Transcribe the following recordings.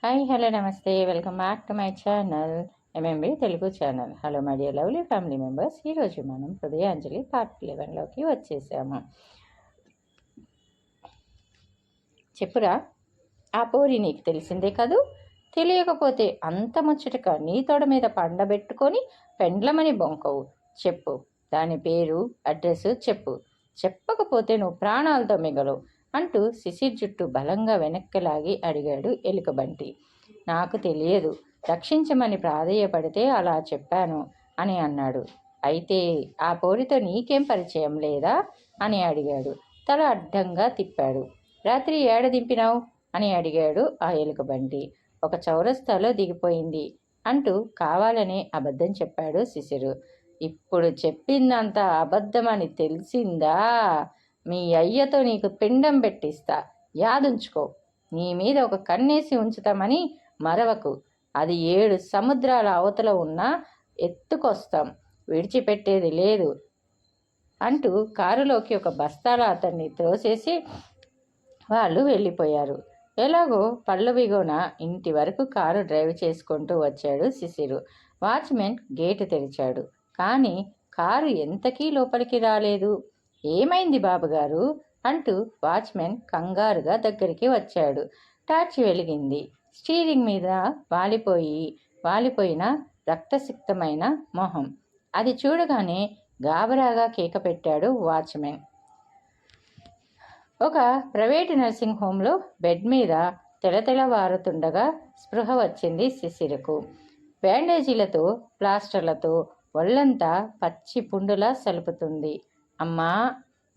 Hi hello నమస్తే welcome back to my channel MMB Telugu channel. Hello my dear lovely family members, ఈరోజు మనం హృదయాంజలి part 11లోకి వచ్చేసాము. చెప్పురా, ఆ పోరి నీకు తెలిసిందే కదూ, తెలియకపోతే అంత ముచ్చటగా నీ తొడ మీద పండబెట్టుకొని పెండ్లమని బొంకవు. చెప్పు, దాని పేరు అడ్రస్ చెప్పు, చెప్పకపోతే నువ్వు ప్రాణాలతో మిగలవు అంటూ శిశిర్ జుట్టు బలంగా వెనక్కి లాగి అడిగాడు ఎలుకబంటి. నాకు తెలియదు, రక్షించమని ప్రాధేయపడితే అలా చెప్పాను అని అన్నాడు. అయితే ఆ పోరితో నీకేం పరిచయం లేదా అని అడిగాడు. తల అడ్డంగా తిప్పాడు. రాత్రి ఏడ దింపినావు అని అడిగాడు ఆ ఎలుకబంటి. ఒక చౌరస్తాలో దిగిపోయింది అంటూ కావాలనే అబద్ధం చెప్పాడు శిశిరు. ఇప్పుడు చెప్పిందంతా అబద్ధమని తెలిసిందా? మీ అయ్యతో నీకు పిండం పెట్టిస్తా, యాదుంచుకో. నీ మీద ఒక కన్నేసి ఉంచుతామని మరవకు. అది 7 సముద్రాల అవతల ఉన్నా ఎత్తుకొస్తాం, విడిచిపెట్టేది లేదు అంటూ కారులోకి ఒక బస్తాల అతన్ని త్రోసేసి వాళ్ళు వెళ్ళిపోయారు. ఎలాగో పళ్ళవిగోన ఇంటి వరకు కారు డ్రైవ్ చేసుకుంటూ వచ్చాడు శిశిరు. వాచ్మెన్ గేటు తెరిచాడు, కానీ కారు ఎంతకీ లోపలికి రాలేదు. ఏమైంది బాబుగారు అంటూ వాచ్మెన్ కంగారుగా దగ్గరికి వచ్చాడు. టార్చ్ వెలిగింది. స్టీరింగ్ మీద వాలిపోయిన రక్తసిక్తమైన మొహం. అది చూడగానే గాబరాగా కేక పెట్టాడు వాచ్మెన్. ఒక ప్రైవేటు నర్సింగ్ హోంలో బెడ్ మీద తెలతెలవారుతుండగా స్పృహ వచ్చింది శిశిరకు. బ్యాండేజీలతో ప్లాస్టర్లతో ఒళ్ళంతా పచ్చి పుండులా సలుపుతుంది. అమ్మా,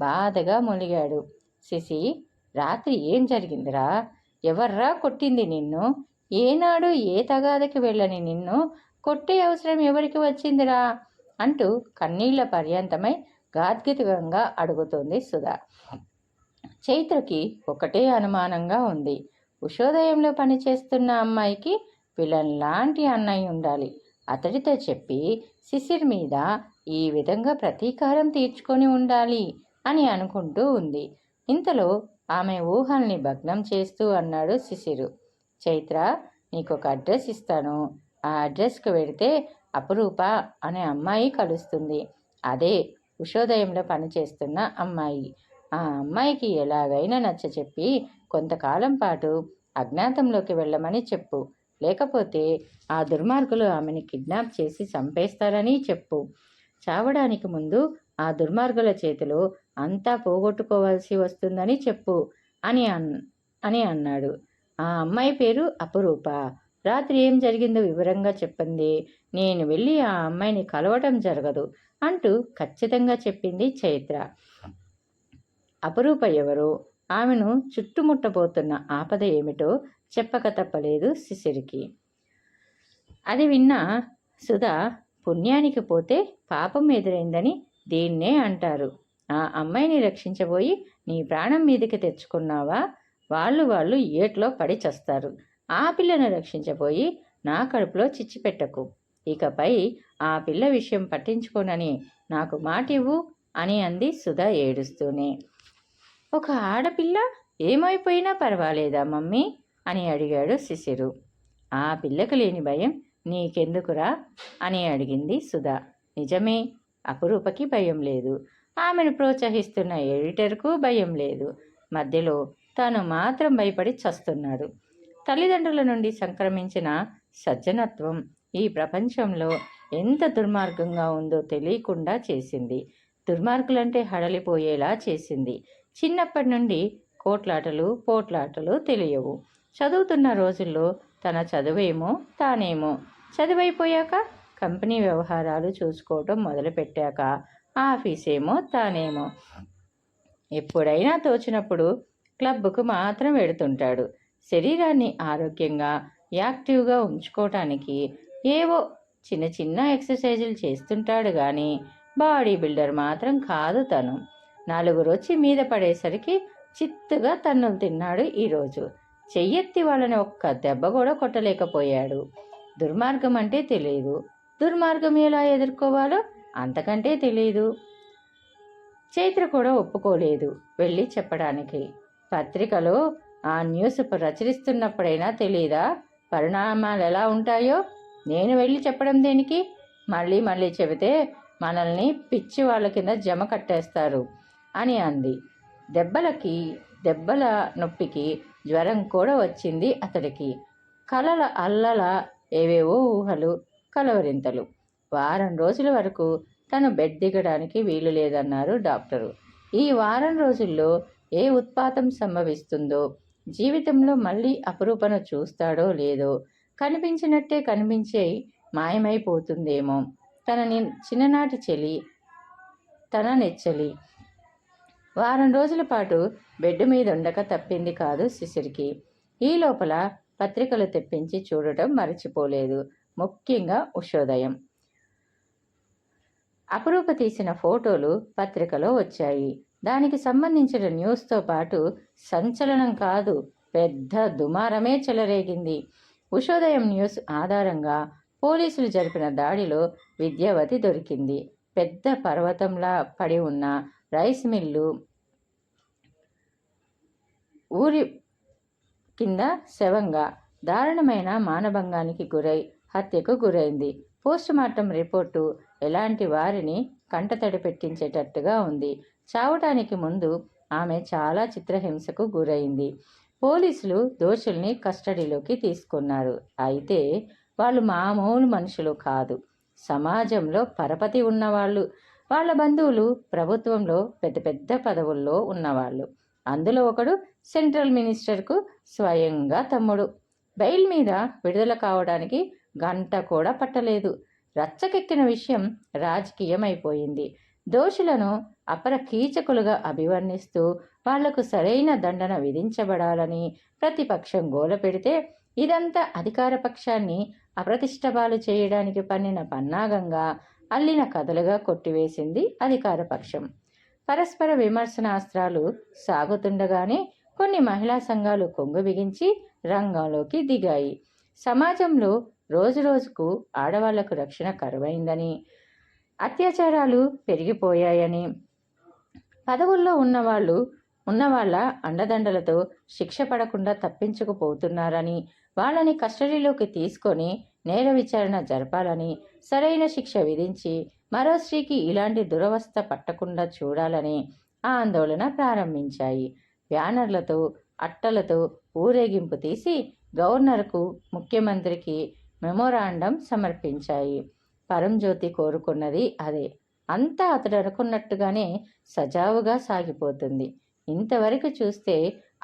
బాధగా మొలిగాడు. శిశి, రాత్రి ఏం జరిగిందిరా? ఎవర్రా కొట్టింది నిన్ను? ఏనాడు ఏ తగాదకి వెళ్ళని నిన్ను కొట్టే అవసరం ఎవరికి వచ్చిందిరా అంటూ కన్నీళ్ల పర్యంతమై గాద్గతికంగా అడుగుతోంది సుధా. చైత్రకి ఒకటే అనుమానంగా ఉంది. ఉషోదయంలో పనిచేస్తున్న అమ్మాయికి విలన్ లాంటి అన్నయ్య ఉండాలి. అతడితో చెప్పి శిశిర్ మీద ఈ విధంగా ప్రతీకారం తీర్చుకొని ఉండాలి అని అనుకుంటూ ఉంది. ఇంతలో ఆమె ఊహల్ని భగ్నం చేస్తూ అన్నాడు శిశిరు. చైత్ర, నీకొక అడ్రస్ ఇస్తాను. ఆ అడ్రస్కి వెడితే అపురూప అనే అమ్మాయి కలుస్తుంది. అదే ఉషోదయంలో పనిచేస్తున్న అమ్మాయి. ఆ అమ్మాయికి ఎలాగైనా నచ్చచెప్పి కొంతకాలం పాటు అజ్ఞాతంలోకి వెళ్ళమని చెప్పు. లేకపోతే ఆ దుర్మార్గులు ఆమెని కిడ్నాప్ చేసి చంపేస్తారని చెప్పు. చావడానికి ముందు ఆ దుర్మార్గుల చేతిలో అంతా పోగొట్టుకోవాల్సి వస్తుందని చెప్పు అని అన్నాడు. ఆ అమ్మాయి పేరు అపురూప. రాత్రి ఏం జరిగిందో వివరంగా చెప్పింది. నేను వెళ్ళి ఆ అమ్మాయిని కలవటం జరగదు అంటూ ఖచ్చితంగా చెప్పింది చైత్ర. అపురూప ఎవరో, ఆమెను చుట్టుముట్టబోతున్న ఆపద ఏమిటో చెప్పక తప్పలేదు శిశిరికి. అది విన్న సుధా, పుణ్యానికి పోతే పాపం ఎదురైందని దీన్నే అంటారు. ఆ అమ్మాయిని రక్షించబోయి నీ ప్రాణం మీదకి తెచ్చుకున్నావా? వాళ్ళు ఏట్లో పడి చస్తారు. ఆ పిల్లను రక్షించబోయి నా కడుపులో చిచ్చి పెట్టకు. ఇకపై ఆ పిల్ల విషయం పట్టించుకోనని నాకు మాటివ్వు అని అంది సుధా ఏడుస్తూనే. ఒక ఆడపిల్ల ఏమైపోయినా పర్వాలేదా మమ్మీ అని అడిగాడు శిశిరు. ఆ పిల్లకు లేని భయం నీకెందుకురా అని అడిగింది సుధా. నిజమే, అపురూపకి భయం లేదు. ఆమెను ప్రోత్సహిస్తున్న ఎడిటర్కు భయం లేదు. మధ్యలో తాను మాత్రం భయపడి చస్తున్నాడు. తల్లిదండ్రుల నుండి సంక్రమించిన సజ్జనత్వం ఈ ప్రపంచంలో ఎంత దుర్మార్గంగా ఉందో తెలియకుండా చేసింది. దుర్మార్గులంటే హడలిపోయేలా చేసింది. చిన్నప్పటి నుండి పోట్లాటలు తెలియవు. చదువుతున్న రోజుల్లో తన చదువేమో తానేమో, చదువైపోయాక కంపెనీ వ్యవహారాలు చూసుకోవటం మొదలుపెట్టాక ఆఫీసేమో తానేమో. ఎప్పుడైనా తోచినప్పుడు క్లబ్కు మాత్రం వెడుతుంటాడు. శరీరాన్ని ఆరోగ్యంగా యాక్టివ్గా ఉంచుకోవటానికి ఏవో చిన్న చిన్న ఎక్సర్సైజులు చేస్తుంటాడు కానీ బాడీ బిల్డర్ మాత్రం కాదు తను. 4 వచ్చి మీద పడేసరికి చిత్తుగా తన్నులు తిన్నాడు ఈరోజు. చెయ్యెత్తి వాళ్ళని ఒక్క దెబ్బ కూడా కొట్టలేకపోయాడు. దుర్మార్గం అంటే తెలియదు, దుర్మార్గం ఎలా ఎదుర్కోవాలో అంతకంటే తెలియదు. చైత్ర కూడా ఒప్పుకోలేదు వెళ్ళి చెప్పడానికి. పత్రికలో ఆ న్యూస్ ప్రచురిస్తున్నప్పుడైనా తెలీదా పరిణామాలు ఎలా ఉంటాయో నేను వెళ్ళి చెప్పడం దేనికి? మళ్ళీ మళ్ళీ చెబితే మనల్ని పిచ్చి వాళ్ళ కింద జమ కట్టేస్తారు అని అంది. దెబ్బల నొప్పికి జ్వరం కూడా వచ్చింది అతడికి. కలల అల్లల ఏవేవో ఊహలు, కలవరింతలు. వారం రోజుల వరకు తను బెడ్ దిగడానికి వీలు లేదన్నారు డాక్టరు. ఈ వారం రోజుల్లో ఏ ఉత్పాతం సంభవిస్తుందో, జీవితంలో మళ్ళీ అపురూపను చూస్తాడో లేదో, కనిపించినట్టే కనిపించే మాయమైపోతుందేమో తన చిన్ననాటి చెలి, తన నెచ్చలి. వారం రోజుల పాటు బెడ్ మీద ఉండక తప్పింది కాదు శిశిరికి. ఈ లోపల పత్రికలు తెప్పించి చూడటం మరచిపోలేదు. ముఖ్యంగా ఉషోదయం. అపురూప తీసిన ఫోటోలు పత్రికలో వచ్చాయి. దానికి సంబంధించిన న్యూస్తో పాటు సంచలనం కాదు, పెద్ద దుమారమే చెలరేగింది. ఉషోదయం న్యూస్ ఆధారంగా పోలీసులు జరిపిన దాడిలో విద్యావతి దొరికింది. పెద్ద పర్వతంలా పడి ఉన్న రైస్ మిల్లు ఊరి కింద శవంగా దారుణమైన మానభంగానికి గురై హత్యకు గురైంది. పోస్టుమార్టం రిపోర్టు ఎలాంటి వారిని కంటతడి పెట్టించేటట్టుగా ఉంది. చావటానికి ముందు ఆమె చాలా చిత్రహింసకు గురైంది. పోలీసులు దోషుల్ని కస్టడీలోకి తీసుకున్నారు. అయితే వాళ్ళు మామూలు మనుషులు కాదు. సమాజంలో పరపతి ఉన్నవాళ్ళు. వాళ్ళ బంధువులు ప్రభుత్వంలో పెద్ద పెద్ద పదవుల్లో ఉన్నవాళ్ళు. అందులో ఒకడు సెంట్రల్ మినిస్టర్కు స్వయంగా తమ్ముడు. బెయిల్ మీద విడుదల కావడానికి గంట కూడా పట్టలేదు. రచ్చకెక్కిన విషయం రాజకీయమైపోయింది. దోషులను అపర కీచకులుగా అభివర్ణిస్తూ వాళ్లకు సరైన దండన విధించబడాలని ప్రతిపక్షం గోల పెడితే ఇదంతా అధికార పక్షాన్ని అప్రతిష్టపాలు చేయడానికి పన్నిన పన్నాగంగా అల్లిన కథలుగా కొట్టివేసింది అధికార పక్షం. పరస్పర విమర్శనాస్త్రాలు సాగుతుండగానే కొన్ని మహిళా సంఘాలు కొంగు బిగించి రంగంలోకి దిగాయి. సమాజంలో రోజురోజుకు ఆడవాళ్లకు రక్షణ కరువైందని, అత్యాచారాలు పెరిగిపోయాయని, పదవుల్లో ఉన్నవాళ్ల అండదండలతో శిక్ష పడకుండా తప్పించుకుపోతున్నారని, వాళ్ళని కస్టడీలోకి తీసుకొని నేర విచారణ జరపాలని, సరైన శిక్ష విధించి మరో స్త్రీకి ఇలాంటి దురవస్థ పట్టకుండా చూడాలని ఆందోళన ప్రారంభించాయి. బ్యానర్లతో, అట్టలతో ఊరేగింపు తీసి గవర్నర్కు, ముఖ్యమంత్రికి మెమోరాండం సమర్పించాయి. పరంజ్యోతి కోరుకున్నది అదే. అంతా అతడు అనుకున్నట్టుగానే సజావుగా సాగిపోతుంది. ఇంతవరకు చూస్తే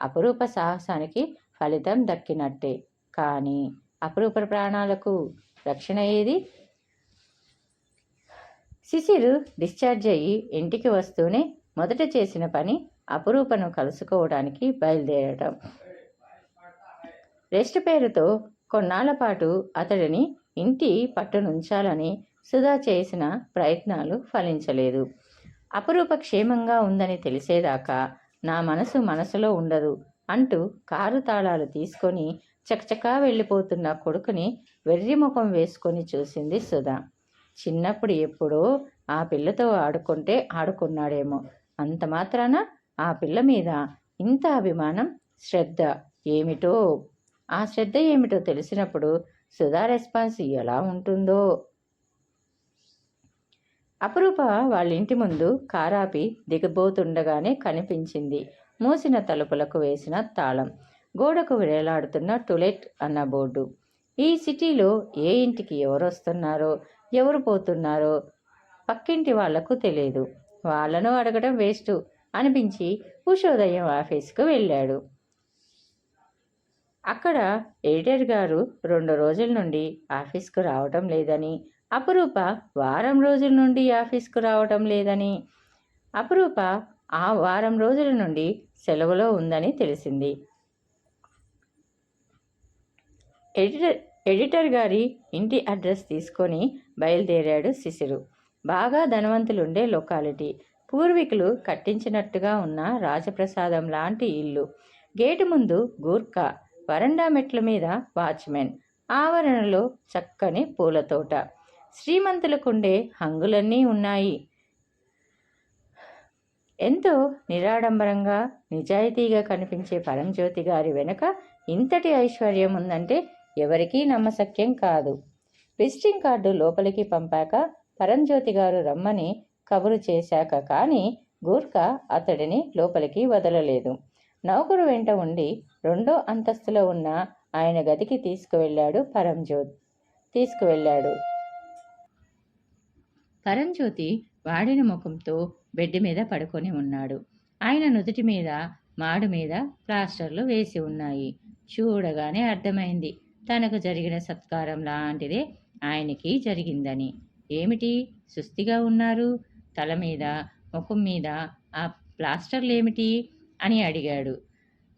అపురూప సాహసానికి ఫలితం దక్కినట్టే. కానీ అపురూప ప్రాణాలకు రక్షణ ఏది? శిశిరు డిశ్చార్జ్ అయ్యి ఇంటికి వస్తూనే మొదట చేసిన పని అపురూపను కలుసుకోవడానికి బయలుదేరటం. రెస్ట్ పేరుతో కొన్నాళ్ల పాటు అతడిని ఇంటి పట్టునుంచాలని సుధా చేసిన ప్రయత్నాలు ఫలించలేదు. అపురూప క్షేమంగా ఉందని తెలిసేదాకా నా మనసులో ఉండదు అంటూ కారు తాళాలు తీసుకొని చకచకా వెళ్ళిపోతున్న కొడుకుని వెర్రిముఖం వేసుకొని చూసింది సుధా. చిన్నప్పుడు ఎప్పుడో ఆ పిల్లతో ఆడుకుంటే ఆడుకున్నాడేమో, అంత మాత్రాన ఆ పిల్ల మీద ఇంత అభిమానం, శ్రద్ధ ఏమిటో. ఆ శ్రద్ధ ఏమిటో తెలిసినప్పుడు సుధా రెస్పాన్స్ ఎలా ఉంటుందో. అపురూప వాళ్ళ ఇంటి ముందు కారాపి దిగబోతుండగానే కనిపించింది మూసిన తలుపులకు వేసిన తాళం, గోడకు వేలాడుతున్న టులెట్ అన్న బోర్డు. ఈ సిటీలో ఏ ఇంటికి ఎవరు వస్తున్నారో, ఎవరు పోతున్నారో పక్కింటి వాళ్లకు తెలియదు. వాళ్ళను అడగడం వేస్ట్ అనిపించి ఉషోదయం ఆఫీస్కు వెళ్ళాడు. అక్కడ ఎడిటర్ గారు 2 రోజుల నుండి ఆఫీస్కు రావటం లేదని, అపురూప వారం రోజుల నుండి ఆఫీస్కు రావటం లేదని, అపురూప ఆ వారం రోజుల నుండి సెలవులో ఉందని తెలిసింది. ఎడిటర్ గారి ఇంటి అడ్రస్ తీసుకొని బయలుదేరాడు శిశిరు. బాగా ధనవంతులుండే లొకాలిటీ. పూర్వీకులు కట్టించినట్టుగా ఉన్న రాజప్రసాదం లాంటి ఇల్లు. గేటు ముందు గూర్ఖా, వరండా మెట్ల మీద వాచ్మెన్, ఆవరణలో చక్కని పూలతోట. శ్రీమంతులకుండే హంగులన్నీ ఉన్నాయి. ఎంతో నిరాడంబరంగా, నిజాయితీగా కనిపించే పరంజ్యోతి గారి వెనుక ఇంతటి ఐశ్వర్యం ఉందంటే ఎవరికీ నమ్మశక్యం కాదు. విజిటింగ్ కార్డు లోపలికి పంపాక పరంజ్యోతి గారు రమ్మని కబురు చేశాక కానీ గూర్ఖా అతడిని లోపలికి వదలలేదు. నౌకరు వెంట ఉండి 2వ అంతస్తులో ఉన్న ఆయన గదికి తీసుకువెళ్ళాడు. పరంజ్యోతి వాడిన ముఖంతో బెడ్ మీద పడుకొని ఉన్నాడు. ఆయన నుదుటి మీద మాడు మీద ప్లాస్టర్లు వేసి ఉన్నాయి. చూడగానే అర్థమైంది తనకు జరిగిన సత్కారం లాంటిదే ఆయనకి జరిగిందని. ఏమిటి సుస్థిగా ఉన్నారు? తల మీద ముఖం మీద ఆ ప్లాస్టర్లేమిటి అని అడిగాడు.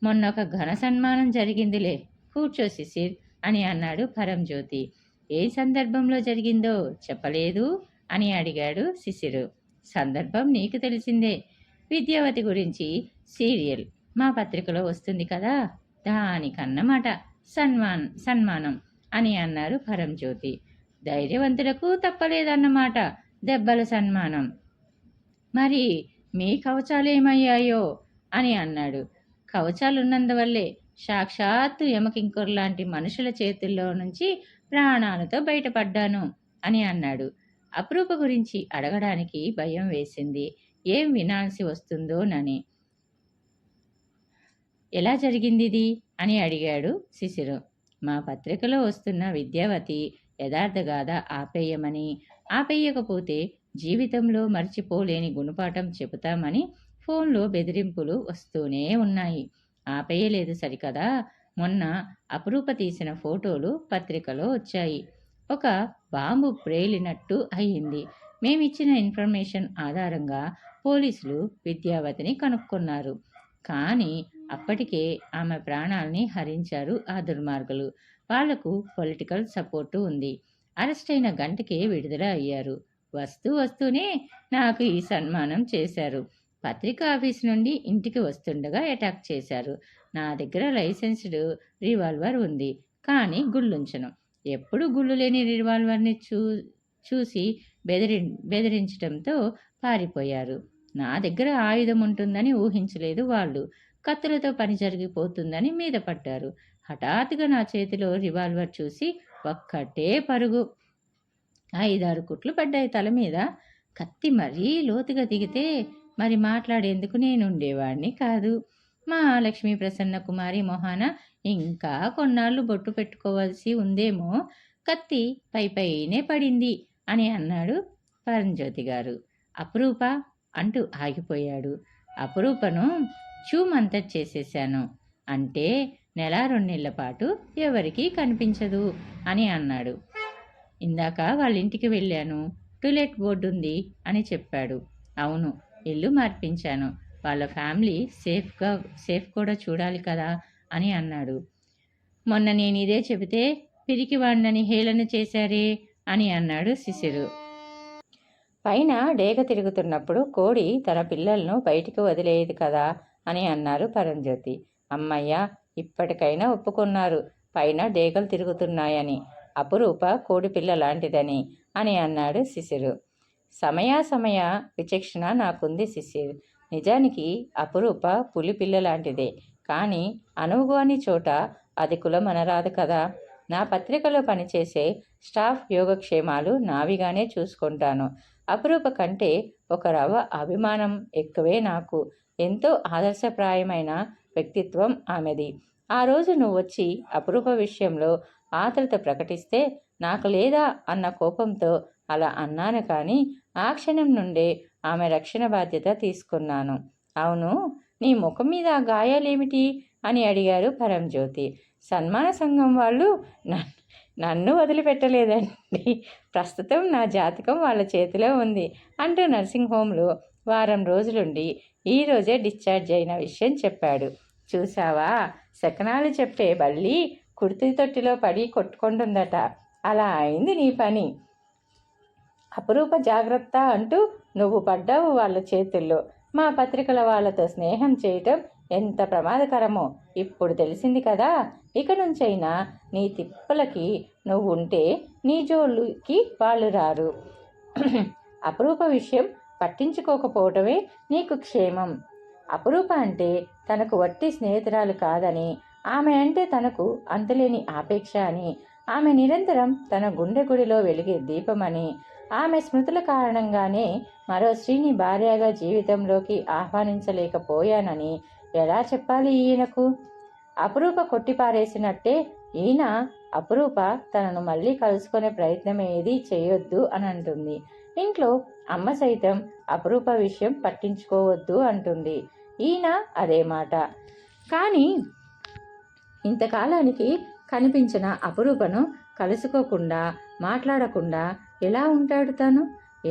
మొన్న ఒక ఘన సన్మానం జరిగిందిలే, కూర్చో శిశిర్ అని అన్నాడు పరంజ్యోతి. ఏ సందర్భంలో జరిగిందో చెప్పలేదు అని అడిగాడు శిశిరు. సందర్భం నీకు తెలిసిందే, విద్యావతి గురించి సీరియల్ మా పత్రికలో వస్తుంది కదా, దానికన్నమాట సన్మానం అని అన్నారు పరంజ్యోతి. ధైర్యవంతులకు తప్పలేదన్నమాట దెబ్బల సన్మానం. మరి మీ కవచాలేమయ్యాయో అని అన్నాడు. కవచాలున్నందువల్లే సాక్షాత్తు యమకింకర్ లాంటి మనుషుల చేతుల్లో నుంచి ప్రాణాలతో బయటపడ్డాను అని అన్నాడు. అపురూప గురించి అడగడానికి భయం వేసింది. ఏం వినాల్సి వస్తుందోనని. ఎలా జరిగిందిది అని అడిగాడు శిశిరు. మా పత్రికలో వస్తున్న విద్యావతి యథార్థగాథ ఆపేయమని, ఆపేయకపోతే జీవితంలో మర్చిపోలేని గుణపాఠం చెబుతామని ఫోన్లో బెదిరింపులు వస్తూనే ఉన్నాయి. ఆపేయలేదు సరికదా, మొన్న అపురూప తీసిన ఫోటోలు పత్రికలో వచ్చాయి. ఒక బాంబు ప్రేలినట్టు అయ్యింది. మేమిచ్చిన ఇన్ఫర్మేషన్ ఆధారంగా పోలీసులు విద్యావతిని కనుక్కున్నారు. కానీ అప్పటికే ఆమె ప్రాణాల్ని హరించారు ఆ దుర్మార్గులు. వాళ్లకు పొలిటికల్ సపోర్టు ఉంది. అరెస్ట్ అయిన గంటకే విడుదల అయ్యారు. వస్తూనే నాకు ఈ సన్మానం చేశారు. పత్రికా ఆఫీస్ నుండి ఇంటికి వస్తుండగా అటాక్ చేశారు. నా దగ్గర లైసెన్స్డ్ రివాల్వర్ ఉంది, కానీ గుళ్ళుంచను. ఎప్పుడు గుళ్ళు లేని రివాల్వర్ని చూసి బెదిరించడంతో పారిపోయారు. నా దగ్గర ఆయుధం ఉంటుందని ఊహించలేదు వాళ్ళు. కత్తులతో పని జరిగిపోతుందని మీద పడ్డారు. హఠాత్తుగా నా చేతిలో రివాల్వర్ చూసి ఒక్కటే పరుగు. 5-6 కుట్లు పడ్డాయి తల మీద. కత్తి మరీ లోతుగా దిగితే మరి మాట్లాడేందుకు నేనుండేవాడిని కాదు. మా లక్ష్మీ ప్రసన్న కుమారి మొహాన ఇంకా కొన్నాళ్ళు బొట్టు పెట్టుకోవాల్సి ఉందేమో, కత్తి పైనే పడింది అని అన్నాడు పరంజ్యోతి గారు. అపురూప అంటూ ఆగిపోయాడు. అపురూపను చూమంతా చేసేశాను అంటే 1-2 నెలల పాటు ఎవరికీ కనిపించదు అని అన్నాడు. ఇందాక వాళ్ళ ఇంటికి వెళ్ళాను, టూలెట్ బోర్డు ఉంది అని చెప్పాడు. అవును, ఇల్లు మార్పించాను. వాళ్ళ ఫ్యామిలీ సేఫ్ కూడా చూడాలి కదా అని అన్నాడు. మొన్న నేను ఇదే చెబితే పిరికివాణ్ణని హేళన చేశారే అని అన్నాడు శిశిరు. పైన డేగ తిరుగుతున్నప్పుడు కోడి తన పిల్లలను బయటికి వదిలేయదు కదా అని అన్నారు పరంజ్యోతి. అమ్మయ్య, ఇప్పటికైనా ఒప్పుకున్నారు పైన డేగలు తిరుగుతున్నాయని, అపురూప కోడి పిల్ల లాంటిదని అని అన్నాడు శిశిరు. సమయ విచక్షణ నాకుంది శిశిర్. నిజానికి అపురూప పులి పిల్ల లాంటిదే, కానీ అనువుగాని చోట అది కులమనరాదు కదా. నా పత్రికలో పనిచేసే స్టాఫ్ యోగక్షేమాలు నావిగానే చూసుకుంటాను. అపురూప కంటే ఒక రవ్వ అభిమానం ఎక్కువే నాకు. ఎంతో ఆదర్శప్రాయమైన వ్యక్తిత్వం ఆమెది. ఆ రోజు నువ్వు వచ్చి అపురూప విషయంలో ఆత్రుత ప్రకటిస్తే నాకు లేదా అన్న కోపంతో అలా అన్నాను, కానీ ఆ క్షణం నుండే ఆమె రక్షణ బాధ్యత తీసుకున్నాను. అవును, నీ ముఖం మీద ఆ గాయాలేమిటి అని అడిగారు పరంజ్యోతి. సన్మాన సంఘం వాళ్ళు నన్ను వదిలిపెట్టలేదండి. ప్రస్తుతం నా జాతకం వాళ్ళ చేతిలో ఉంది అంటూ నర్సింగ్ హోంలో వారం రోజులుండి ఈరోజే డిశ్చార్జ్ అయిన విషయం చెప్పాడు. చూసావా, శకనాలు చెప్పే బల్లి కుర్తీ తొట్టిలో పడి కొట్టుకుంటుందట. అలా అయింది నీ పని. అపురూప జాగ్రత్త అంటూ నువ్వు పడ్డావు వాళ్ళ చేతుల్లో. మా పత్రికల వాళ్ళతో స్నేహం చేయటం ఎంత ప్రమాదకరమో ఇప్పుడు తెలిసింది కదా. ఇక నుంచైనా నీ తిప్పలకి నువ్వు ఉంటే నీ జోళ్ళకి వాళ్ళు రారు. అపురూప విషయం పట్టించుకోకపోవటమే నీకు క్షేమం. అపురూప అంటే తనకు వట్టి స్నేహితురాలు కాదని ఆమె అంటే తనకు అంతులేని ఆపేక్ష అని, ఆమె నిరంతరం తన గుండె గుడిలో వెలిగే దీపమని, ఆమె స్మృతుల కారణంగానే మరో స్త్రీని భార్యగా జీవితంలోకి ఆహ్వానించలేకపోయానని ఎలా చెప్పాలి ఈయనకు? అపురూప కొట్టిపారేసినట్టే ఈయన అపురూప తనను మళ్ళీ కలుసుకునే ప్రయత్నం ఏదీ చేయొద్దు అని అంటుంది. ఇంట్లో అమ్మ సైతం అపురూప విషయం పట్టించుకోవద్దు అంటుంది. ఈయన అదే మాట. కానీ ఇంతకాలానికి కనిపించిన అపురూపను కలుసుకోకుండా మాట్లాడకుండా ఎలా ఉంటాడు తను?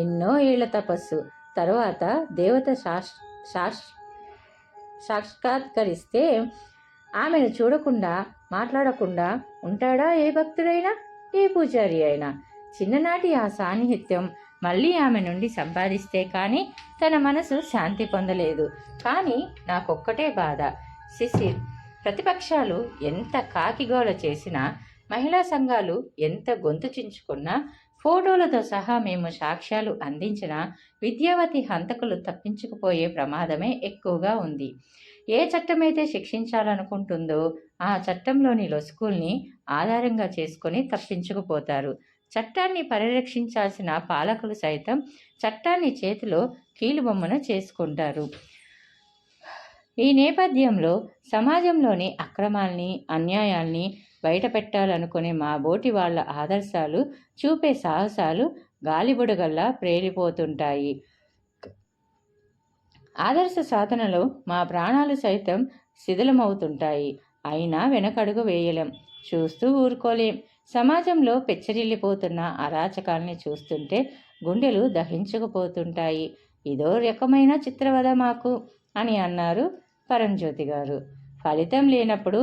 ఎన్నో ఏళ్ల తపస్సు తరువాత దేవత సాక్షాత్కరిస్తే ఆమెను చూడకుండా మాట్లాడకుండా ఉంటాడా ఏ భక్తుడైనా, ఏ పూజారి అయినా? చిన్ననాటి ఆ సాన్నిహిత్యం మళ్ళీ ఆమె నుండి సంపాదిస్తే కానీ తన మనసు శాంతి పొందలేదు. కానీ నాకొక్కటే బాధ, శిశిర్. ప్రతిపక్షాలు ఎంత కాకిగోల చేసినా, మహిళా సంఘాలు ఎంత గొంతు చించుకున్నా, ఫోటోలతో సహా మేము సాక్ష్యాలు అందించిన విద్యావతి హంతకులు తప్పించుకుపోయే ప్రమాదమే ఎక్కువగా ఉంది. ఏ చట్టమైతే శిక్షించాలనుకుంటుందో ఆ చట్టంలోని లొసుగుల్ని ఆధారంగా చేసుకొని తప్పించుకుపోతారు. చట్టాన్ని పరిరక్షించాల్సిన పాలకులు సైతం చట్టాన్ని చేతిలో కీలుబొమ్మను చేసుకుంటారు. ఈ నేపథ్యంలో సమాజంలోని అక్రమాల్ని, అన్యాయాల్ని బయటపెట్టాలనుకునే మా బోటి వాళ్ళ ఆదర్శాలు చూపే సాహసాలు గాలిబుడగల్లా ప్రేరిపోతుంటాయి. ఆదర్శ సాధనలో మా ప్రాణాలు సైతం శిథిలమవుతుంటాయి. అయినా వెనకడుగు వేయలేం, చూస్తూ ఊరుకోలేం. సమాజంలో పెచ్చరిల్లిపోతున్న అరాచకాల్ని చూస్తుంటే గుండెలు దహించుకుపోతుంటాయి. ఇదో రకమైన చిత్రవద మాకు అని అన్నారు పరంజ్యోతి గారు. ఫలితం లేనప్పుడు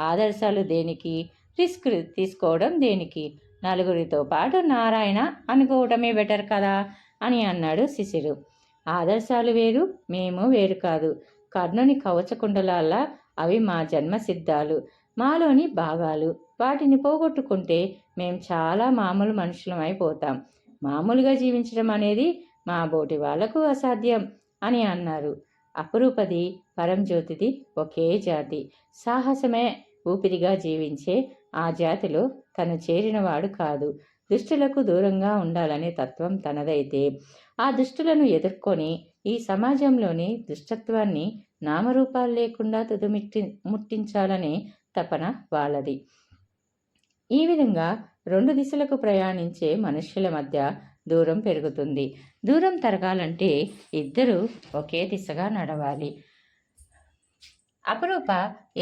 ఆదర్శాలు దేనికి, రిస్క్ తీసుకోవడం దేనికి? నలుగురితో పాటు నారాయణ అనుకోవటమే బెటర్ కదా అని అన్నాడు శిశిరు. ఆదర్శాలు వేరు, మేము వేరు కాదు. కర్ణుని కవచకుండలాల్లా అవి మా జన్మసిద్ధాలు, మాలోని భాగాలు. వాటిని పోగొట్టుకుంటే మేం చాలా మామూలు మనుషులం అయిపోతాం. మామూలుగా జీవించడం అనేది మా బోటి వాళ్లకు అసాధ్యం అని అన్నారు. అపురూపది పరంజ్యోతిది ఒకే జాతి. సాహసమే ఊపిరిగా జీవించే ఆ జాతిలో తను చేరినవాడు కాదు. దుష్టులకు దూరంగా ఉండాలనే తత్వం తనదైతే ఆ దుష్టులను ఎదుర్కొని ఈ సమాజంలోని దుష్టత్వాన్ని నామరూపాలు లేకుండా ముట్టించాలనే తపన వాళ్ళది. ఈ విధంగా రెండు దిశలకు ప్రయాణించే మనుష్యుల మధ్య దూరం పెరుగుతుంది. దూరం తరగాలంటే ఇద్దరూ ఒకే దిశగా నడవాలి. అపురూప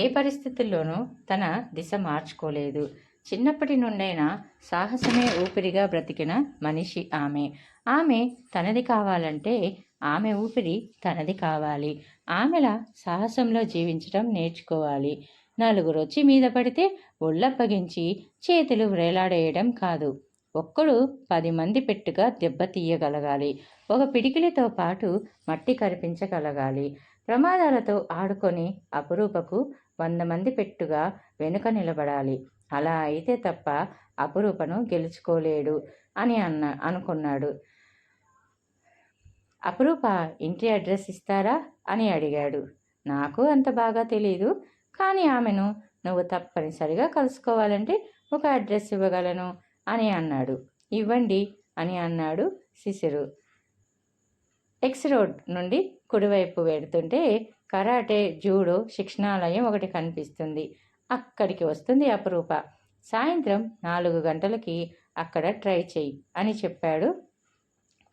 ఏ పరిస్థితుల్లోనూ తన దిశ మార్చుకోలేదు. చిన్నప్పటి నుండైనా సాహసమే ఊపిరిగా బ్రతికిన మనిషి ఆమె. ఆమె తనది కావాలంటే ఆమె ఊపిరి తనది కావాలి. ఆమెలా సాహసంలో జీవించడం నేర్చుకోవాలి. నలుగురు వచ్చి మీద పడితే ఒళ్ళప్పగించి చేతులు వ్రేలాడేయడం కాదు. ఒక్కడు 10 మంది పెట్టుగా దెబ్బతీయగలగాలి. ఒక పిడికిలితో పాటు మట్టి కరిపించగలగాలి. ప్రమాదాలతో ఆడుకొని అపురూపకు 100 మంది పెట్టుగా వెనుక నిలబడాలి. అలా అయితే తప్ప అపురూపను గెలుచుకోలేడు అని అనుకున్నాడు. అపురూప ఇంటి అడ్రస్ ఇస్తారా అని అడిగాడు. నాకు అంత బాగా తెలీదు, కానీ ఆమెను నువ్వు తప్పనిసరిగా కలుసుకోవాలంటే ఒక అడ్రస్ ఇవ్వగలను అని అన్నాడు. ఇవ్వండి అని అన్నాడు శిశిరు. ఎక్స్ రోడ్ నుండి కుడివైపు వెడుతుంటే కరాటే, జూడో శిక్షణాలయం ఒకటి కనిపిస్తుంది. అక్కడికి వస్తుంది అపురూప. సాయంత్రం 4 గంటలకి అక్కడ ట్రై చెయ్యి అని చెప్పాడు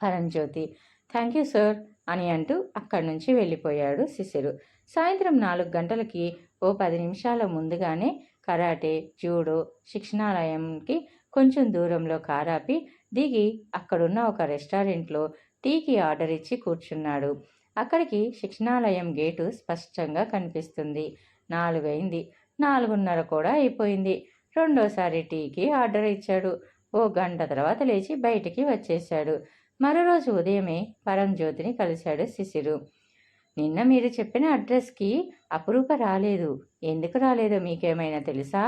పరంజ్యోతి. థ్యాంక్ యూ సార్ అని అంటూ అక్కడి నుంచి వెళ్ళిపోయాడు శిశిరు. సాయంత్రం 4 గంటలకి ఓ 10 నిమిషాల ముందుగానే కరాటే, జూడో శిక్షణాలయంకి కొంచెం దూరంలో కారాపి దిగి అక్కడున్న ఒక రెస్టారెంట్లో టీకి ఆర్డర్ ఇచ్చి కూర్చున్నాడు. అక్కడికి శిక్షణాలయం గేటు స్పష్టంగా కనిపిస్తుంది. 4 అయింది. 4:30 కూడా అయిపోయింది. రెండోసారి టీకి ఆర్డర్ ఇచ్చాడు. ఓ గంట తర్వాత లేచి బయటికి వచ్చేశాడు. మరో రోజు ఉదయమే పరంజ్యోతిని కలిశాడు శిశిరు. నిన్న మీరు చెప్పిన అడ్రస్కి అపురూప రాలేదు. ఎందుకు రాలేదో మీకేమైనా తెలుసా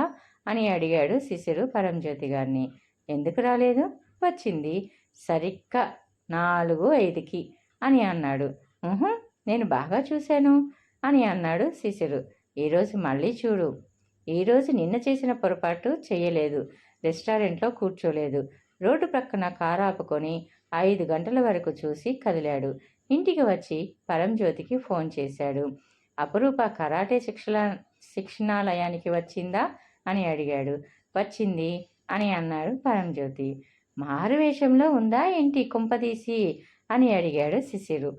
అని అడిగాడు శిశిరు పరంజ్యోతి గారిని. ఎందుకు రాలేదు? వచ్చింది సరిగ్గా 4:05కి అని అన్నాడు. నేను బాగా చూశాను అని అన్నాడు శిశిరు. ఈరోజు మళ్ళీ చూడు. ఈరోజు నిన్న చేసిన పొరపాటు చేయలేదు. రెస్టారెంట్లో కూర్చోలేదు. రోడ్డు ప్రక్కన కారు ఆపుకొని 5 గంటల వరకు చూసి కదిలాడు. ఇంటికి వచ్చి పరంజ్యోతికి ఫోన్ చేశాడు. అపురూప కరాటే శిక్షణాలయానికి వచ్చిందా అని అడిగాడు. వచ్చింది అని అన్నాడు పరంజ్యోతి. మారువేషంలో ఉందా ఏంటి కుంపదీసి అని అడిగాడు శిశిరు.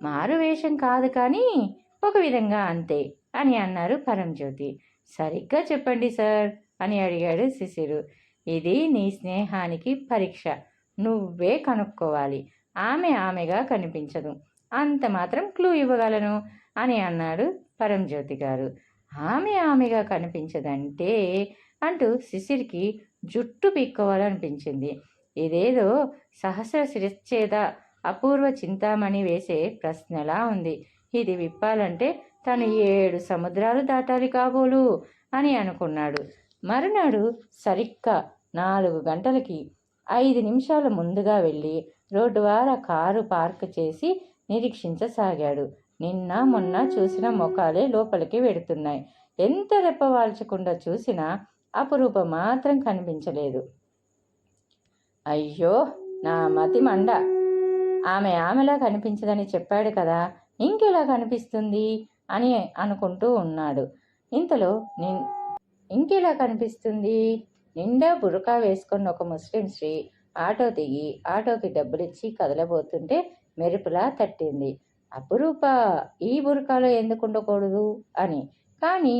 మారువేషం కాదు కానీ ఒక విధంగా అంతే అని అన్నారు పరంజ్యోతి. సరిగ్గా చెప్పండి సార్ అని అడిగాడు శిశిరు. ఇది నీ స్నేహానికి పరీక్ష. నువ్వే కనుక్కోవాలి. ఆమెగా కనిపించదు. అంత మాత్రం క్లూ ఇవ్వగలను అని అన్నాడు పరంజ్యోతి గారు. ఆమెగా కనిపించదంటే అంటూ శిశిరికి జుట్టు పీక్కోవాలనిపించింది. ఇదేదో సహస్ర శిరచ్ఛేద అపూర్వ చింతామణి వేసే ప్రశ్నలా ఉంది. ఇది విప్పాలంటే తను 7 సముద్రాలు దాటాలి కాబోలు అని అనుకున్నాడు. మరునాడు సరిగ్గా 4 గంటలకి 5 నిమిషాల ముందుగా వెళ్ళి రోడ్డువార కారు పార్క్ చేసి నిరీక్షించసాగాడు. నిన్న మొన్న చూసిన ముఖాలే లోపలికి వెడుతున్నాయి. ఎంత రెప్పవాల్చకుండా చూసినా అపురూప మాత్రం కనిపించలేదు. అయ్యో నా మతి మండ, ఆమెలా కనిపించదని చెప్పాడు కదా, ఇంకెలా కనిపిస్తుంది అని అనుకుంటూ ఉన్నాడు. ఇంతలో ఇంకెలా కనిపిస్తుంది? నిండా బురకా వేసుకున్న ఒక ముస్లిం స్త్రీ ఆటో దిగి ఆటోకి డబ్బులిచ్చి కదలబోతుంటే మెరుపులా తట్టింది. అపురూప ఈ బురకాలో ఎందుకు ఉండకూడదు అని. కానీ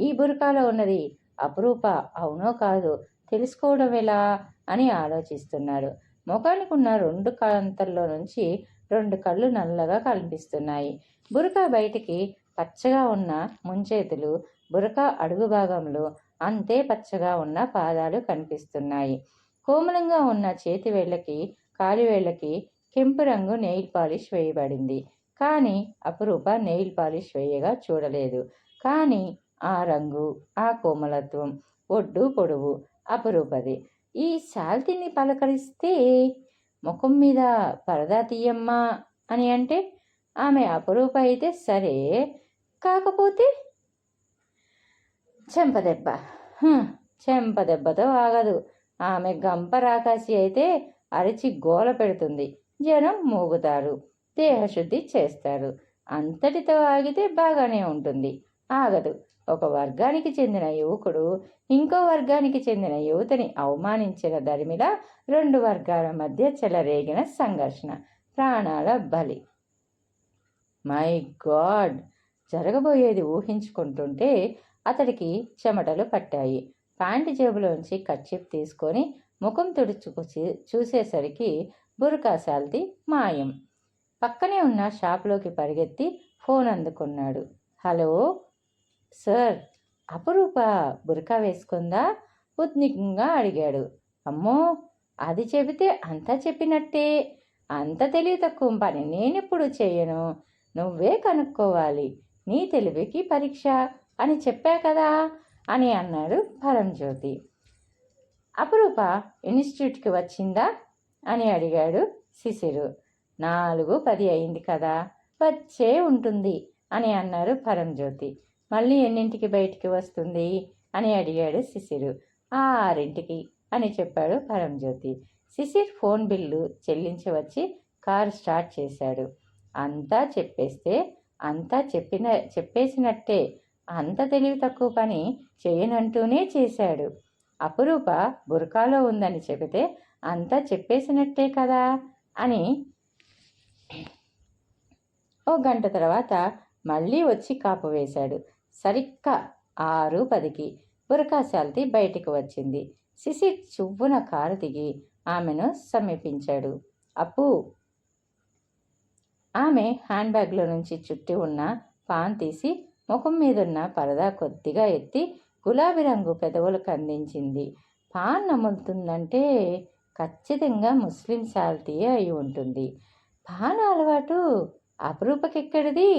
ఈ బురకాలో ఉన్నది అపురూప అవునో కాదో తెలుసుకోవడం ఎలా అని ఆలోచిస్తున్నాడు. ముఖానికి ఉన్న 2 కాంతల్లో నుంచి 2 కళ్ళు నల్లగా కనిపిస్తున్నాయి. బురకా బయటికి పచ్చగా ఉన్న ముంచేతులు, బురకా అడుగు భాగంలో అంతే పచ్చగా ఉన్న పాదాలు కనిపిస్తున్నాయి. కోమలంగా ఉన్న చేతి వేళ్ళకి కాలివేళ్లకి కెంపు రంగు నెయిల్ పాలిష్ వేయబడింది. కానీ అపురూప నెయిల్ పాలిష్ వేయగా చూడలేదు. కానీ ఆ రంగు, ఆ కోమలత్వం, ఒడ్డు పొడవు అపురూపది. ఈ శాల్తీని పలకరిస్తే ముఖం మీద పరదా తీయమ్మా అని అంటే ఆమె అపురూప అయితే సరే, కాకపోతే చెంపదెబ్బతో ఆగదు. ఆమె గంప రాకాసి అయితే అరిచి గోల పెడుతుంది. జనం మూగుతారు, దేహశుద్ధి చేస్తారు. అంతటితో ఆగితే బాగానే ఉంటుంది. ఆగదు. ఒక వర్గానికి చెందిన యువకుడు ఇంకో వర్గానికి చెందిన యువతిని అవమానించిన దరిమిలా 2 వర్గాల మధ్య చెలరేగిన సంఘర్షణ, ప్రాణాల బలి. My God! జరగబోయేది ఊహించుకుంటుంటే అతడికి చెమటలు పట్టాయి. ప్యాంటు జేబులోంచి కర్చీఫ్ తీసుకొని ముఖం తుడుచుకు చూసేసరికి బురకా శాల్తీ మాయం. పక్కనే ఉన్న షాప్లోకి పరిగెత్తి ఫోన్ అందుకున్నాడు. హలో సార్, అపురూప బురకా వేసుకుందా ఉద్నికంగా అడిగాడు. అమ్మో, అది చెబితే అంతా చెప్పినట్టే. అంత తెలివి తక్కువ పని నేనెప్పుడు చేయను. నువ్వే కనుక్కోవాలి. నీ తెలివికి పరీక్ష అని చెప్పా కదా అని అన్నాడు పరంజ్యోతి. అపురూప ఇన్స్టిట్యూట్కి వచ్చిందా అని అడిగాడు శిశిరు. 4:10 అయింది కదా, వచ్చే ఉంటుంది అని అన్నారు పరంజ్యోతి. మళ్ళీ ఎన్నింటికి బయటికి వస్తుంది అని అడిగాడు శిశిరు. 6ంటికి అని చెప్పాడు పరంజ్యోతి. శిశిర్ ఫోన్ బిల్లు చెల్లించి వచ్చి కారు స్టార్ట్ చేశాడు. అంతా చెప్పేస్తే అంతా చెప్పేసినట్టే. అంత తెలివి తక్కువ పని చేయనంటూనే చేశాడు. అపురూప బురకాలో ఉందని చెబితే అంతా చెప్పేసినట్టే కదా అని. ఓ గంట తర్వాత మళ్ళీ వచ్చి కాపు వేశాడు. సరిగ్గా 6:10కి బురకా శాల్తీ బయటికి వచ్చింది. శిశిర్ చువ్వున కారు దిగి ఆమెను సమీపించాడు. అప్పు. ఆమె హ్యాండ్ బ్యాగ్లో నుంచి చుట్టి ఉన్న పాన్ తీసి ముఖం మీదున్న పరదా కొద్దిగా ఎత్తి గులాబీ రంగు పెదవులకు అందించింది. పాన్ నములుతుందంటే ఖచ్చితంగా ముస్లిం శాల్తీయే అయి ఉంటుంది. పాన్ అలవాటు అపురూపకెక్కడిది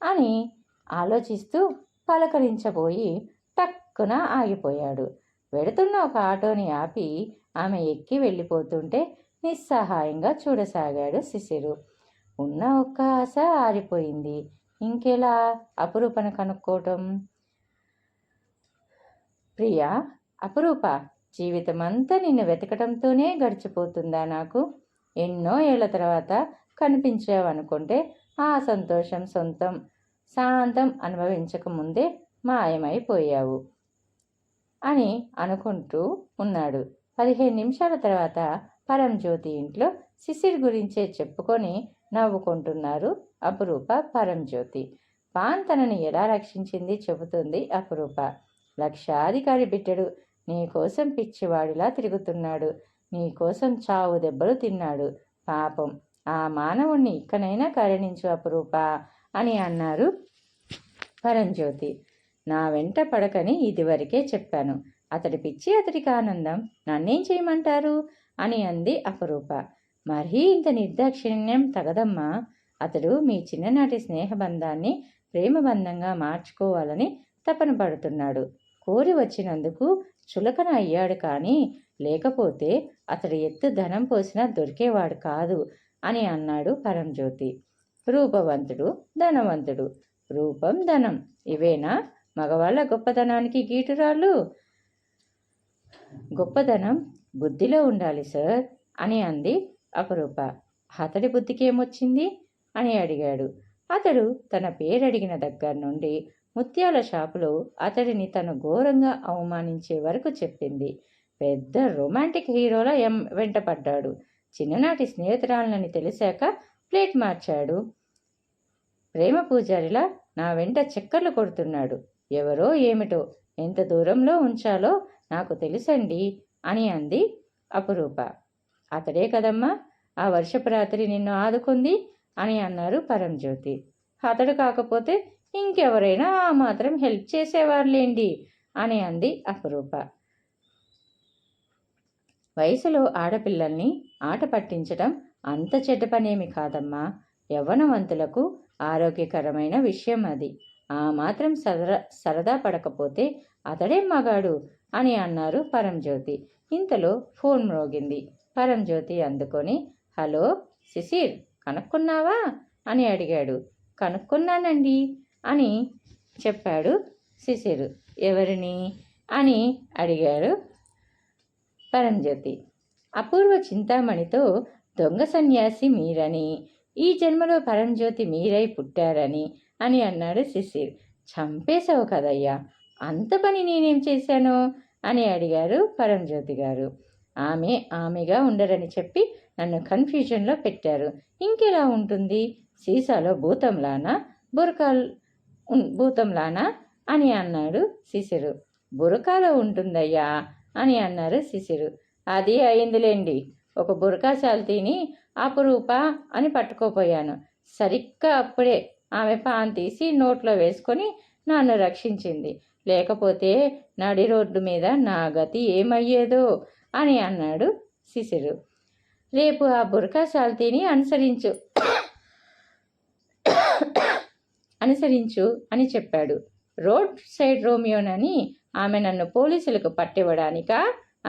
అని ఆలోచిస్తూ పలకరించబోయి టక్కున ఆగిపోయాడు. వెడుతున్న ఒక ఆటోని ఆపి ఆమె ఎక్కి వెళ్ళిపోతుంటే నిస్సహాయంగా చూడసాగాడు శిశిరు. ఉన్న ఒక్క ఆశ ఆరిపోయింది. ఇంకెలా అపురూపను కనుక్కోవటం? ప్రియా, అపురూప, జీవితమంతా నిన్ను వెతకడంతోనే గడిచిపోతుందా నాకు? ఎన్నో ఏళ్ల తర్వాత కనిపించావనుకుంటే ఆ సంతోషం సొంతం శాంతం అనుభవించకముందే మాయమైపోయావు అని అనుకుంటూ ఉన్నాడు. 15 నిమిషాల తర్వాత పరంజ్యోతి ఇంట్లో శిశిర్ గురించే చెప్పుకొని నవ్వుకుంటున్నారు అపురూప, పరంజ్యోతి. పాన్ తనని ఎలా రక్షించింది చెబుతుంది అపురూప. లక్షాధికారి బిడ్డడు నీకోసం పిచ్చివాడిలా తిరుగుతున్నాడు, నీకోసం చావు దెబ్బలు తిన్నాడు. పాపం ఆ మానవుణ్ణి ఇక్కనైనా కరుణించు అపురూప అని అన్నారు పరంజ్యోతి. నా వెంట పడకని ఇదివరకే చెప్పాను. అతడి పిచ్చి, అతడికి ఆనందం, నన్నేం చేయమంటారు అని అంది అపురూప. మరీ ఇంత నిర్దాక్షిణ్యం తగదమ్మా. అతడు మీ చిన్ననాటి స్నేహబంధాన్ని ప్రేమబంధంగా మార్చుకోవాలని తపన పడుతున్నాడు. కోరి వచ్చినందుకు చులకన అయ్యాడు, కానీ లేకపోతే అతడి ఎత్తు ధనం పోసినా దొరికేవాడు కాదు అని అన్నాడు పరంజ్యోతి. రూపవంతుడు, ధనవంతుడు, రూపం, ధనం, ఇవేనా మగవాళ్ళ గొప్పదనానికి గీటురాళ్ళు? గొప్పదనం బుద్ధిలో ఉండాలి సార్ అని అంది అపురూప. అతడి బుద్ధికి ఏమొచ్చింది అని అడిగాడు. అతడు తన పేరడిగిన దగ్గర నుండి ముత్యాల షాపులో అతడిని తను ఘోరంగా అవమానించే వరకు చెప్పింది. పెద్ద రొమాంటిక్ హీరోలా వెంటపడ్డాడు. చిన్ననాటి స్నేహితురాలని తెలిసాక ప్లేట్ మార్చాడు. ప్రేమ పూజారిలా నా వెంట చక్కర్లు కొడుతున్నాడు. ఎవరో ఏమిటో, ఎంత దూరంలో ఉంచాలో నాకు తెలుసండి అని అంది అపురూప. అతడే కదమ్మా ఆ వర్షపు రాత్రి నిన్ను ఆదుకుంది అని అన్నారు పరంజ్యోతి. అతడు కాకపోతే ఇంకెవరైనా ఆ మాత్రం హెల్ప్ చేసేవారులేండి అని అంది అపురూప. వయసులో ఆడపిల్లల్ని ఆట పట్టించడం అంత చెడ్డ పనేమి కాదమ్మా. యవ్వనవంతులకు ఆరోగ్యకరమైన విషయం అది. ఆ మాత్రం సరదా పడకపోతే అతడే మగాడు అని అన్నారు పరంజ్యోతి. ఇంతలో ఫోన్ మ్రోగింది. పరంజ్యోతి అందుకొని, హలో శిశిర్, కనుక్కున్నావా అని అడిగాడు. కనుక్కున్నానండి అని చెప్పాడు శిశిర్. ఎవరిని అని అడిగాడు పరంజ్యోతి. అపూర్వ చింతామణితో దొంగ సన్యాసి మీరని, ఈ జన్మలో పరంజ్యోతి మీరై పుట్టారని అని అన్నాడు శిశిర్. చంపేశావు కదయ్యా, అంత పని నేనేం చేశాను అని అడిగారు పరంజ్యోతి గారు. ఆమెగా ఉండరని చెప్పి నన్ను కన్ఫ్యూజన్లో పెట్టారు. ఇంకెలా ఉంటుంది? సీసాలో భూతంలానా అని అన్నాడు శిశిరు. బురకాలో ఉంటుందయ్యా అని అన్నారు శిశిరు. అది అయిందిలేండి, ఒక బురకా శాల్తీని అపురూప అని పట్టుకోపోయాను. సరిగ్గా అప్పుడే ఆమె పాన్ తీసి నోట్లో వేసుకొని నన్ను రక్షించింది. లేకపోతే నడి రోడ్డు మీద నా గతి ఏమయ్యేదో అని అన్నాడు శిశిరు. రేపు ఆ బురకా శాల్తీని అనుసరించు అని చెప్పాడు. రోడ్ సైడ్ రోమియోనని ఆమె నన్ను పోలీసులకు పట్టివ్వడానికా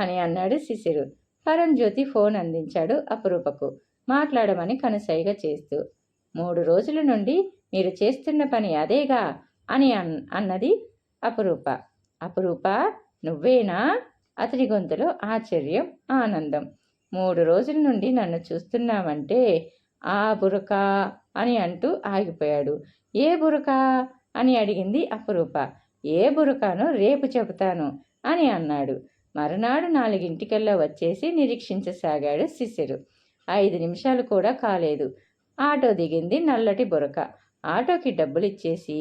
అని అన్నాడు శిశిరు. పరంజ్యోతి ఫోన్ అందించాడు అపురూపకు, మాట్లాడమని కనుసైగ చేస్తూ. 3 రోజుల నుండి మీరు చేస్తున్న పని అదేగా అని అన్నది అపురూప. అపురూప, నువ్వేనా? అతడి గొంతులో ఆశ్చర్యం, ఆనందం. 3 రోజుల నుండి నన్ను చూస్తున్నావంటే ఆ బురకా అని అంటూ ఆగిపోయాడు. ఏ బురకా అని అడిగింది అపురూప. ఏ బురకానో రేపు చెబుతాను అని అన్నాడు. మరునాడు 4 వచ్చేసి నిరీక్షించసాగాడు శిశిరు. 5 నిమిషాలు కూడా కాలేదు. ఆటో దిగింది నల్లటి బురక. ఆటోకి డబ్బులిచ్చేసి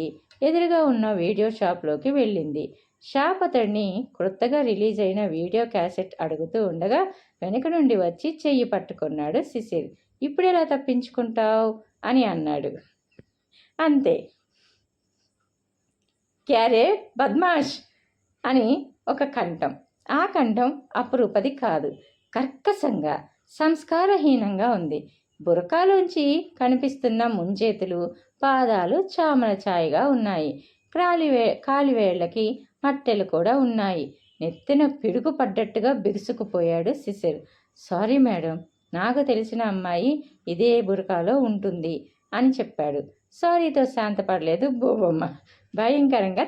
ఎదురుగా ఉన్న వీడియో షాప్లోకి వెళ్ళింది. షాప్ అతడిని కొత్తగా రిలీజ్ అయిన వీడియో క్యాసెట్ అడుగుతూ ఉండగా వెనక నుండి వచ్చి చెయ్యి పట్టుకున్నాడు శిశిర్. ఇప్పుడెలా తప్పించుకుంటావు అని అన్నాడు. అంతే, క్యారే బద్మాష్ అని ఒక కంఠం. ఆ కంఠం అపురూపది కాదు. కర్కశంగా, సంస్కారహీనంగా ఉంది. బురకాలోంచి కనిపిస్తున్న ముంజేతులు, పాదాలు చామల ఛాయగా ఉన్నాయి. కాలివేళ్లకి మట్టెలు కూడా ఉన్నాయి. నెత్తిన పిడుగు పడ్డట్టుగా బిగుసుకుపోయాడు శిశిర్. సారీ మేడం, నాకు తెలిసిన అమ్మాయి ఇదే బురకాలో ఉంటుంది అని చెప్పాడు. సారీతో శాంతపడలేదు బోబమ్మ. భయంకరంగా